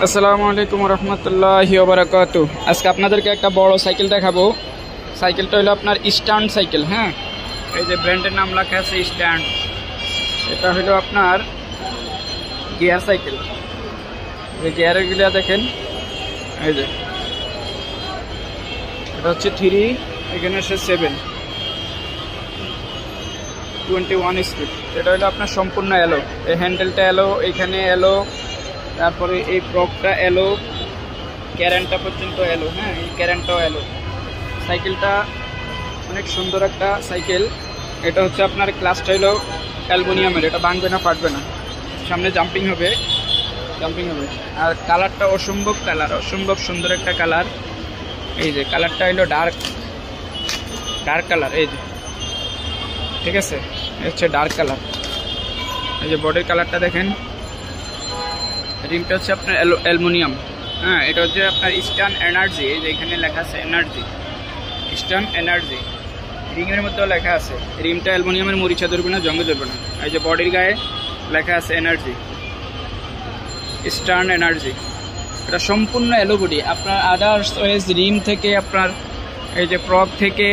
আসসালামু আলাইকুম রহমতুল্লাহি ওয়া বারাকাতুহু। আজকে আপনাদেরকে একটা বড় সাইকেল দেখাবো। সাইকেলটা হলো আপনার স্ট্যান্ড সাইকেল। হ্যাঁ, এই যে ব্র্যান্ডের নাম লেখা আছে স্ট্যান্ড। এটা হলো আপনার গিয়ার সাইকেল। এই গিয়ারের গুলা দেখেন, এই যে এটা হচ্ছে 3, এখানে হচ্ছে 7, 21 স্পিড। এটা হলো আপনার সম্পূর্ণ এলো। এই হ্যান্ডেলটা এলো, এখানে এলো, তারপরে এই প্রকটা এলো, ক্যারেনটা পর্যন্ত এলো। হ্যাঁ, এই ক্যারেনটাও এলো। সাইকেলটা অনেক সুন্দর একটা সাইকেল। এটা হচ্ছে আপনার ক্লাসটা হলো অ্যালুমিনিয়ামের, এটা ভাঙবে না, ফাটবে না। সামনে জাম্পিং হবে। আর কালারটা অসম্ভব কালার, অসম্ভব সুন্দর একটা কালার। এই যে কালারটা হলো ডার্ক কালার, এই যে ঠিক আছে, হচ্ছে ডার্ক কালার। এই যে বডির কালারটা দেখেন। রিমটা হচ্ছে আপনার অ্যালুমিনিয়াম। হ্যাঁ, এটা হচ্ছে আপনার ইস্টার্ন এনার্জি। এই যে এখানে লেখা আছে এনার্জি, ইস্টার্ন এনার্জি। রিংয়ের মধ্যেও লেখা আছে। রিমটা অ্যালুমিনিয়ামের, মরিচা ধরবে না, জঙ্গে ধরবে না। এই যে বডির গায়ে লেখা আছে এনার্জি, ইস্টার্ন এনার্জি। এটা সম্পূর্ণ এলো বডি। আপনার আদার্স ওয়েজ রিম থেকে, আপনার এই যে প্রক থেকে,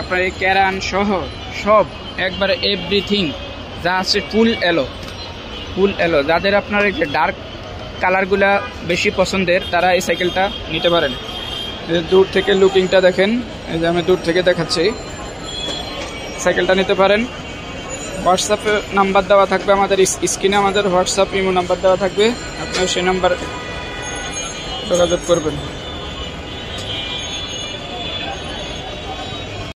আপনার এই ক্যারান সহ সব একবারে এভরিথিং যা আছে ফুল এলো। যাদের আপনার এই যে ডার্ক কালারগুলা বেশি পছন্দের, তারা এই সাইকেলটা নিতে পারেন। দূর থেকে লুকিংটা দেখেন, এই যে আমি দূর থেকে দেখাচ্ছি। সাইকেলটা নিতে পারেন। হোয়াটসঅ্যাপে নাম্বার দেওয়া থাকবে আমাদের স্ক্রিনে, আমাদের হোয়াটসঅ্যাপ ইমো নাম্বার দেওয়া থাকবে। আপনারা সেই নাম্বার যোগাযোগ করবেন।